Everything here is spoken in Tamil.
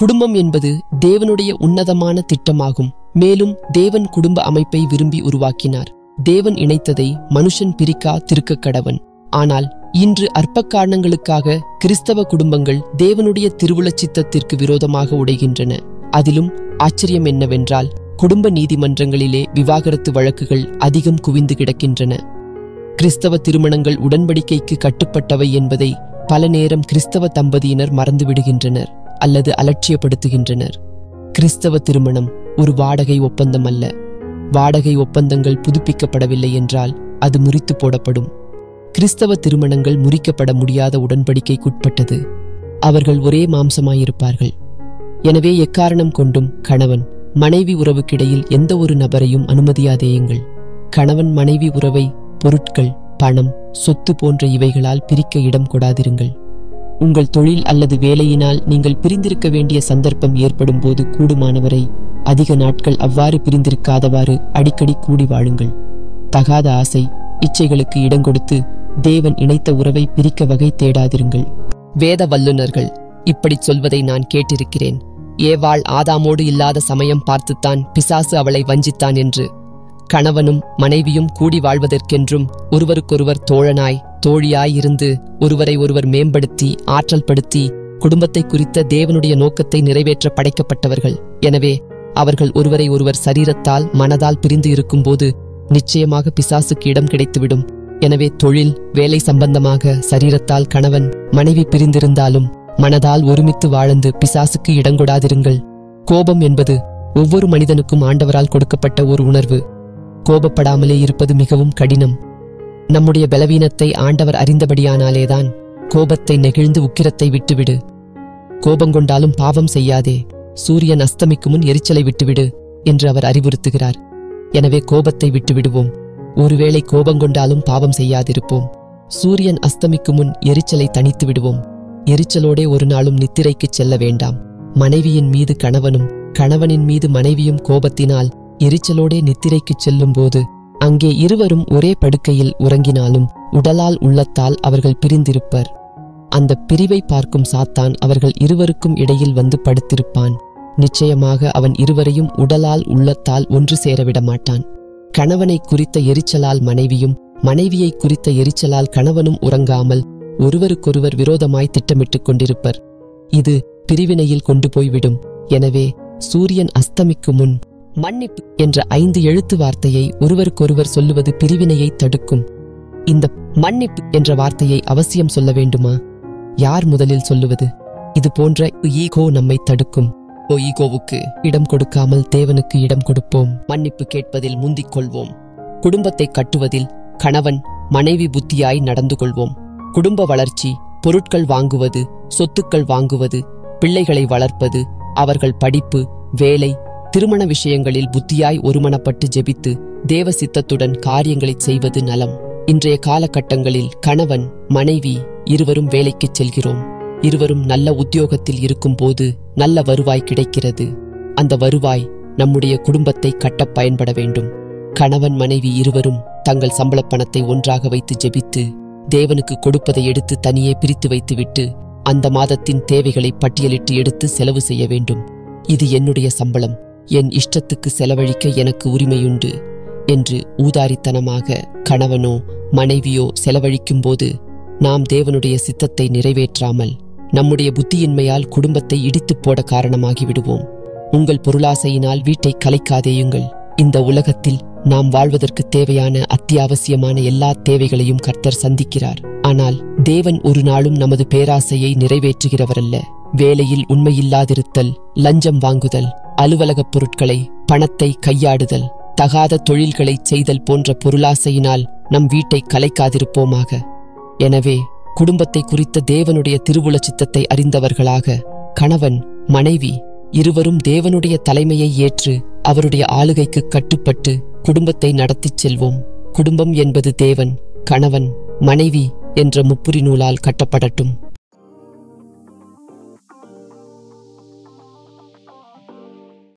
குடும்பம் என்பது தேவனுடைய உன்னதமான திட்டமாகும். மேலும் தேவன் குடும்ப அமைப்பை விரும்பி உருவாக்கினார். தேவன் இணைத்ததை மனுஷன் பிரிக்கா திருக்க கடவன். ஆனால் இன்று அற்ப காரணங்களுக்காக கிறிஸ்தவ குடும்பங்கள் தேவனுடைய திருவுளச் சித்தத்திற்கு விரோதமாக உடைகின்றன. அதிலும் ஆச்சரியம் என்னவென்றால், குடும்ப நீதிமன்றங்களிலே விவாகரத்து வழக்குகள் அதிகம் குவிந்து கிடக்கின்றன. கிறிஸ்தவ திருமணங்கள் உடன்படிக்கைக்கு கட்டுப்பட்டவை என்பதை பல நேரம் கிறிஸ்தவ தம்பதியினர் மறந்துவிடுகின்றனர் அல்லது அலட்சியப்படுத்துகின்றனர். கிறிஸ்தவ திருமணம் ஒரு வாடகை ஒப்பந்தம் அல்ல. வாடகை ஒப்பந்தங்கள் புதுப்பிக்கப்படவில்லை என்றால் அது முறித்து போடப்படும். கிறிஸ்தவ திருமணங்கள் முறிக்கப்பட முடியாத உடன்படிக்கைக்குட்பட்டது. அவர்கள் ஒரே மாம்சமாயிருப்பார்கள். எனவே எக்காரணம் கொண்டும் கணவன் மனைவி உறவுக்கிடையில் எந்த ஒரு நபரையும் அனுமதியாதேயுங்கள். கணவன் மனைவி உறவை பொருட்கள், பணம், சொத்து போன்ற இவைகளால் பிரிக்க இடம் கொடாதிருங்கள். உங்கள் தொழில் அல்லது வேலையினால் நீங்கள் பிரிந்திருக்க வேண்டிய சந்தர்ப்பம் ஏற்படும் போது கூடுமானவரை அதிக நாட்கள் அவ்வாறு பிரிந்திருக்காதவாறு அடிக்கடி கூடி வாழுங்கள். தகாத ஆசை, இச்சைகளுக்கு இடங்கொடுத்து தேவன் இணைத்த உறவை பிரிக்க வகை தேடாதிருங்கள். வேத வல்லுநர்கள் இப்படி சொல்வதை நான் கேட்டிருக்கிறேன். ஏவாள் ஆதாமோடு இல்லாத சமயம் பார்த்துத்தான் பிசாசு அவளை வஞ்சித்தான் என்று. கணவனும் மனைவியும் கூடி வாழ்வதற்கென்றும் ஒருவருக்கொருவர் தோழனாய் தோழியாய் இருந்து ஒருவரை ஒருவர் மேம்படுத்தி ஆற்றல் படுத்தி குடும்பத்தை குறித்த தேவனுடைய நோக்கத்தை நிறைவேற்ற படைக்கப்பட்டவர்கள். எனவே அவர்கள் ஒருவரை ஒருவர் சரீரத்தால் மனதால் பிரிந்து இருக்கும்போது நிச்சயமாக பிசாசுக்கு இடம் கிடைத்துவிடும். எனவே தொழில், வேலை சம்பந்தமாக சரீரத்தால் கணவன் மனைவி பிரிந்திருந்தாலும் மனதால் ஒருமித்து வாழ்ந்து பிசாசுக்கு இடங்கொடாதிருங்கள். கோபம் என்பது ஒவ்வொரு மனிதனுக்கும் ஆண்டவரால் கொடுக்கப்பட்ட ஒரு உணர்வு. கோபப்படாமலே இருப்பது மிகவும் கடினம். நம்முடைய பலவீனத்தை ஆண்டவர் அறிந்தபடியானாலேதான் கோபத்தை நெகிழ்ந்து உக்கிரத்தை விட்டுவிடு. கோபங்கொண்டாலும் பாவம் செய்யாதே, சூரியன் அஸ்தமிக்கும் முன் எரிச்சலை விட்டுவிடு என்று அவர் அறிவுறுத்துகிறார். எனவே கோபத்தை விட்டுவிடுவோம். ஒருவேளை கோபங்கொண்டாலும் பாவம் செய்யாதிருப்போம். சூரியன் அஸ்தமிக்கும் முன் எரிச்சலை தணித்து விடுவோம். எரிச்சலோடே ஒரு நாளும் நித்திரைக்கு செல்ல வேண்டாம். மனைவியின் மீது கணவனும் கணவனின் மீது மனைவியும் கோபத்தினால் எரிச்சலோடே நித்திரைக்கு செல்லும் போது அங்கே இருவரும் ஒரே படுக்கையில் உறங்கினாலும் உடலால் உள்ளத்தால் அவர்கள் பிரிந்திருப்பர். அந்த பிரிவை பார்க்கும் சாத்தான் அவர்கள் இருவருக்கும் இடையில் வந்து படுத்திருப்பான். நிச்சயமாக அவன் இருவரையும் உடலால் உள்ளத்தால் ஒன்று சேரவிட மாட்டான். கணவனை குறித்த எரிச்சலால் மனைவியும் மனைவியை குறித்த எரிச்சலால் கணவனும் உறங்காமல் ஒருவருக்கொருவர் விரோதமாய் திட்டமிட்டுக் கொண்டிருப்பர். இது பிரிவினையில் கொண்டு போய்விடும். எனவே சூரியன் அஸ்தமிக்கும் முன் மன்னிப்பு என்ற 5 எழுத்து வார்த்தையை ஒருவருக்கொருவர் சொல்லுவது பிரிவினையை தடுக்கும். இந்த மன்னிப்பு என்ற வார்த்தையை அவசியம் சொல்ல வேண்டுமா? யார் முதலில் சொல்லுவது? இது போன்ற ஈகோ நம்மை தடுக்கும். ஈகோவுக்கு இடம் கொடுக்காமல் தேவனுக்கு இடம் கொடுப்போம். மன்னிப்பு கேட்பதில் முந்திக் கொள்வோம். குடும்பத்தை கட்டுவதில் கணவன் மனைவி புத்தியாய் நடந்து கொள்வோம். குடும்ப வளர்ச்சி, பொருட்கள் வாங்குவது, சொத்துக்கள் வாங்குவது, பிள்ளைகளை வளர்ப்பது, அவர்கள் படிப்பு, வேலை, திருமண விஷயங்களில் புத்தியாய் ஒருமனப்பட்டு ஜெபித்து தேவ சித்தத்துடன் காரியங்களை செய்வது நலம். இன்றைய காலகட்டங்களில் கணவன் மனைவி இருவரும் வேலைக்கு செல்கிறோம். இருவரும் நல்ல உத்தியோகத்தில் இருக்கும் போது நல்ல வருவாய் கிடைக்கிறது. அந்த வருவாய் நம்முடைய குடும்பத்தை கட்ட பயன்பட வேண்டும். கணவன் மனைவி இருவரும் தங்கள் சம்பள பணத்தை ஒன்றாக வைத்து ஜெபித்து தேவனுக்கு கொடுப்பதை எடுத்து தனியே பிரித்து வைத்துவிட்டு அந்த மாதத்தின் தேவைகளை பட்டியலிட்டு எடுத்து செலவு செய்ய வேண்டும். இது என்னுடைய சம்பளம், என் இஷ்டத்துக்கு செலவழிக்க எனக்கு உரிமையுண்டு என்று ஊதாரித்தனமாக கணவனோ மனைவியோ செலவழிக்கும் போது நாம் தேவனுடைய சித்தத்தை நிறைவேற்றாமல் நம்முடைய புத்தியின்மையால் குடும்பத்தை இடித்துப் போட காரணமாகி விடுவோம். உங்கள் பொருளாசையினால் வீட்டை கலைக்காதேயுங்கள். இந்த உலகத்தில் நாம் வாழ்வதற்கு தேவையான அத்தியாவசியமான எல்லா தேவைகளையும் கர்த்தர் சந்திக்கிறார். ஆனால் தேவன் ஒரு நாளும் நமது பேராசையை நிறைவேற்றுகிறவரல்ல. வேலையில் உண்மையில்லாதிருத்தல், லஞ்சம் வாங்குதல், அலுவலகப் பொருட்களை, பணத்தை கையாடுதல், தகாத தொழில்களை செய்தல் போன்ற பொருளாசையினால் நம் வீட்டை கலைக்காதிருப்போமாக. எனவே குடும்பத்தை குறித்த தேவனுடைய திருவுள சித்தத்தை அறிந்தவர்களாக கணவன் மனைவி இருவரும் தேவனுடைய தலைமையை ஏற்று அவருடைய ஆளுகைக்கு கட்டுப்பட்டு குடும்பத்தை நடத்திச் செல்வோம். குடும்பம் என்பது தேவன், கணவன், மனைவி என்ற முப்புரி நூலால் கட்டப்படட்டும்.